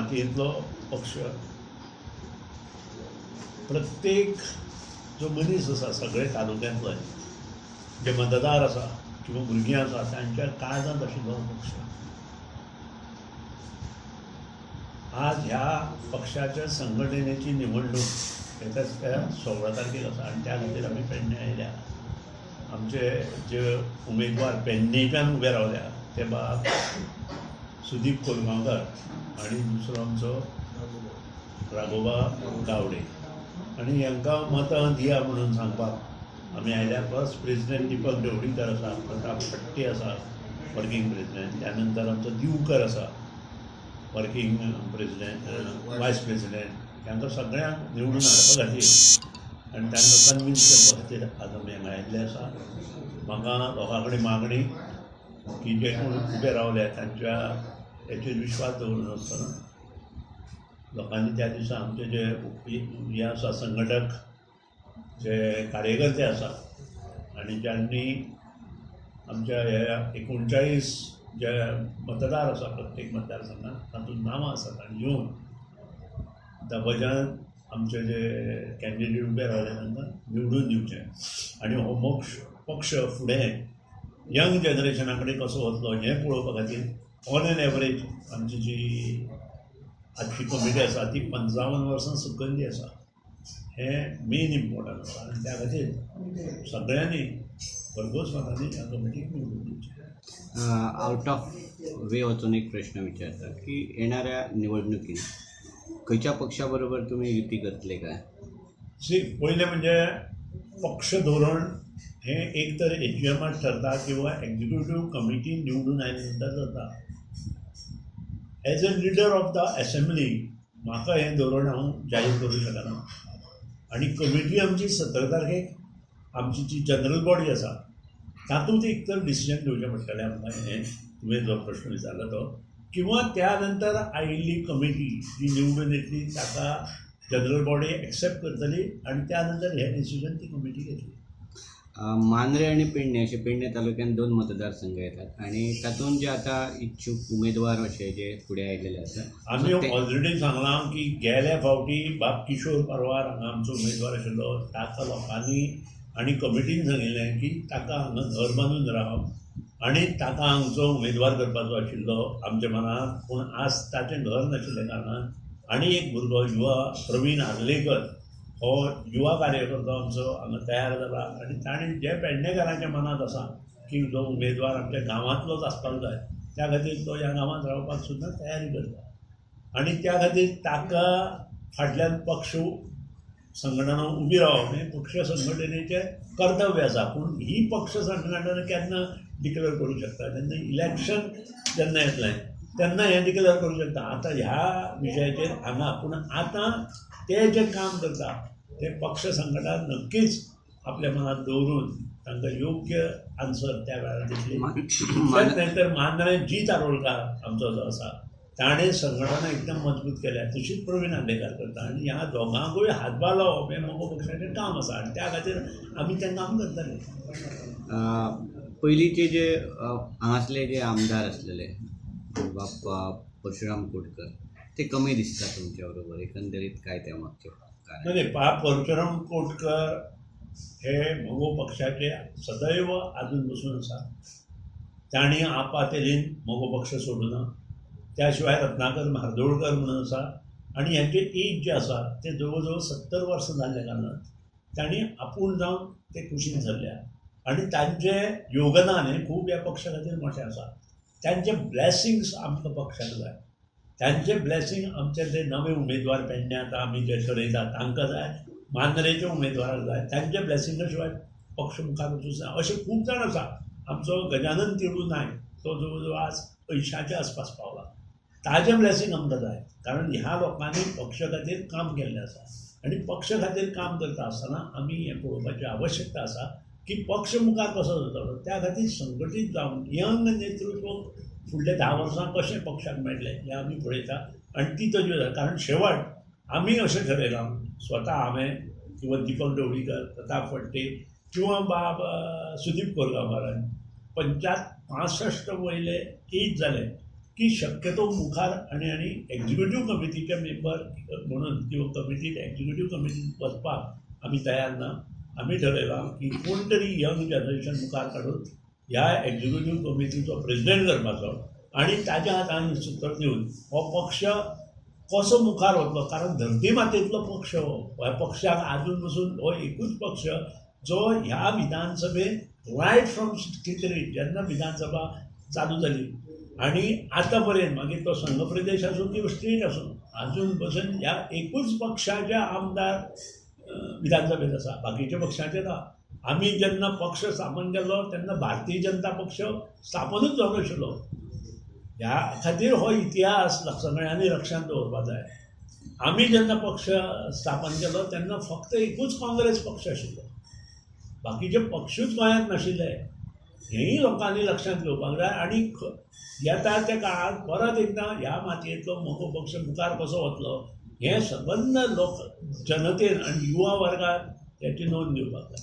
मातयेंतलो पक्ष प्रत्येक जो मनीस आसा सगळे तालुक्यांतलो जे मतदार आसा किंवा भुरगीं आसा तांच्या काळजांत आशिल्लो पक्ष आज ह्या पक्षाच्या संघटनेची निवडणूक येताच त्या 16 तारखेक आसा आनी त्या खातीर आमी पेडणे आयल्या. आमचे जे उमेदवार पेडणेच्यान उबे रावल्या ते बाब सुदीप कोलगांवकर आनी दुसरो आमचो राघोबा गावडे आनी हांकां मतां दिया म्हणून सांगपाक आमी आयल्या. फर्स्ट प्रेसिडेंट दिपक ढवळीकर आसा, प्रताप फडटे आसा वर्कींग प्रेसिडेंट, त्या नंतर आमचो दिवकर आसा वर्कींग प्रेसिडेंट वायस प्रेसिडेंट. हांकां सगळ्यांक निवडून हाडपा खातीर आनी तांकां कन्विन्स करपा खातीर आज आमी हांगा आयिल्ले आसा. म्हाका लोकां कडेन मागणी की जे कोण उबे रावले तांच्या हेचेर विश्वास दवरून आसतना लोकांनी त्या दिसा आमचे जे हे आसा संघटक जे कार्यकर्ते आसा आनी ज्यांनी आमच्या ह्या 39 जे मतदार आसा प्रत्येक मतदारसंघात तातूंत नांवां आसात आनी येवन दबाज्यान आमचे जे कॅन्डिडेट उबे रावले तांकां निवडून दिवचें आनी हो पक्ष फुडें यंग जनरेशना कडेन कसो वतलो हें पळोवपा खातीर ऑन एन एवरेज आमची जी आजची कमिटी आसा ती 55 वर्सां सकयली आसा. हें मेन इम्पॉर्टंट आसा आनी त्या खातीर सगळ्यांनी भरघोस मतांनी ह्या कमिटीक निवडून दिवचें. आउट ऑफ वे वचून एक प्रश्न विचारता की येणाऱ्या निवडणुकीत खंयच्या पक्षा बरोबर तुम्ही युती करतले काय? पयलें म्हणजे पक्ष धोरण हें एक तर AGMात ठरता किंवा एक्झिक्युटीव कमिटी निवडून आयले नंतर जाता. As a leader of the assembly म्हाका हें धोरण हांव जाहीर करूंक शकना आनी कमिटी आमची 17 तारखेक आमची जी जनरल बॉडी आसा तातूंत एक तर डिसिजन घेवचें पडटलें आमकां. हें तुवें जो प्रश्न विचारलो तो किंवा त्या नंतर आयिल्ली कमिटी जी निवडून येतली ताका जनरल बॉडी एक्सेप्ट करतली आनी त्या नंतर हें डिसिजन ती कमिटी घेतली. मांद्रे आणि पेडणे असे पेडणे तालुक्यात 2 मतदारसंघ येतात आणि तातूंत जे आता इच्छुक उमेदवार असे जे फुडें आयिल्ले आसात आमी ऑलरेडी सांगलां की गेल्या फावटी बाब किशोर परवार हांगा आमचो उमेदवार आशिल्लो ताका लोकांनी आनी कमिटीन सांगिल्लें की ताका हांगा घर बांदून रावप आनी ताका हांगचो उमेदवार करपाचो आशिल्लो आमच्या मनांत. पूण आज ताचें घर नाशिल्ल्या कारणान आनी एक भुरगो युवा प्रवीण आर्लेकर हो युवा कार्यकर्तो आमचो हांगा तयार जाला आनी ताणें जे पेडणेकारांच्या मनांत आसा की जो उमेदवार आमच्या गांवांतलोच आसपाक जाय त्या खातीर तो ह्या गांवांत रावपाक सुद्दां तयारी करता आनी त्या खातीर ताका फाटल्यान पक्ष संघटना उबी रावप हें पक्ष संघटनेचें कर्तव्य आसा. पूण ही पक्ष संघटना केन्ना डिक्लेअर करूंक शकता तेन्ना इलेक्शन जेन्ना येतलें तेन्ना हें डिक्लेअर करूंक शकता. आतां ह्या विशयाचेर हांगा पूण आतां ते जे काम करता ते पक्ष संघटना नक्कीच आपल्या मनात दवरून तांकां योग्य आन्सर त्या वेळार दितली. नंतर मांद्रे जी तारोळकार आमचो जो आसा ताणें संघटना एकदम मजबूत केल्या तशीच प्रवीण आर्लेकर करता आनी ह्या दोगांकूय हातभार लावप हें मोगो पक्षाचें काम आसा आनी त्या खातीर आमी तें काम करतले. पयलींचे जे हांगासले जे आमदार आसलेले बाप्पा परशुराम कोटकर ते कमी दिसता तुमच्या बरोबर एकंदरीत काय त्या मागचे कारण? नाही परशुराम कोटकर हे मोगो पक्षाचे सदैव आजून बसून आसा. तांणी आपातेलीन मोगो पक्ष सोडूना. त्या शिवाय रत्नाकर म्हार्दोळकर म्हणून आसा आनी हेंचे एज जे आसा ते जवळ जवळ 70 वर्सां जाल्ल्या कारणान तांणी आपूण जावन ते कुशीन सरल्या आनी तांचें योगदान हें खूब ह्या पक्षा खातीर मोठें आसा. तांचे ब्लॅसिंग्स आमकां पक्षाक जाय. तांचे ब्लॅसिंग आमचे जे नवे उमेदवार पेडणे आतां आमी जे ठरयता तांकां जाय, मांद्रेच्या उमेदवाराक जाय. तांचे ब्लॅसिंगा शिवाय पक्ष मुखार वचूंक जाय. अशे खूब जाण आसा. आमचो गजानन तिळू नायक तो जवळ जवळ आज 80च्या आसपास पावला. ताजे ब्लॅसिंग आमकां जाय कारण ह्या लोकांनी पक्ष खातीर काम केल्लें आसा आनी पक्ष खातीर काम करता आसतना आमी हें पळोवपाची आवश्यकता आसा की पक्ष मुखार कसो जातलो. त्या खातीर संघटीत जावन यंग नेतृत्व फुडले 10 वर्सां कशें पक्षाक मेळटलें हें आमी पळयता आनी ती तजवीज आसा. कारण शेवट आमी अशें ठरयलां स्वता हांवें किंवा दिपक ढवळीकर, प्रताप फडटे किंवा बाब सुदीप कोरगांवकारान 65 वयले एज जाले की शक्यतो मुखार आणि एक्झिक्युटिव्ह कमिटीचे मेंबर म्हणून किंवा कमिटीत एक्झिक्युटिव्ह कमिटीत वचपाक आमी तयार ना. आमी ठरयलां की कोण तरी यंग जनरेशन मुखार काडून ह्या एक्झिक्युटिव्ह कमिटीचो प्रेसिडेंट करपाचो आनी ताज्या हातान सूत्र दिवन हो पक्ष कसो मुखार वतलो. कारण धरती मातेंतलो पक्ष हो. ह्या पक्षाक आजून पसून हो एकूच पक्ष जो ह्या विधानसभेत रायट फ्रॉम 63 जेन्ना विधानसभा चालू जाली आनी आतां पर्यंत मागीर तो संघ प्रदेश आसूं किंवा स्टेट आसूं आजून पसून ह्या एकूच पक्षाचे आमदार विधानसभेत आसा. बाकीच्या पक्षाचे ना. आमी जेन्ना पक्ष स्थापन केल्लो तेन्ना भारतीय जनता पक्ष स्थापनूच जावं नाशिल्लो. ह्या खातीर हो इतिहास सगळ्यांनी लक्षांत दवरपा जाय. आमी जेन्ना पक्ष स्थापन केलो तेन्ना फक्त एकूच काँग्रेस पक्ष आशिल्लो. बाकीचे पक्षूच गोंयांत नाशिल्ले. हेंय लोकांनी लक्षांत घेवपाक जाय. आनी येता त्या काळात परत एकदां ह्या मातयेंतलो मोगो पक्ष मुखार कसो वतलो हें सबंद लोक जनतेन आनी युवा वर्गाक हेची नोंद घेवपाक जाय.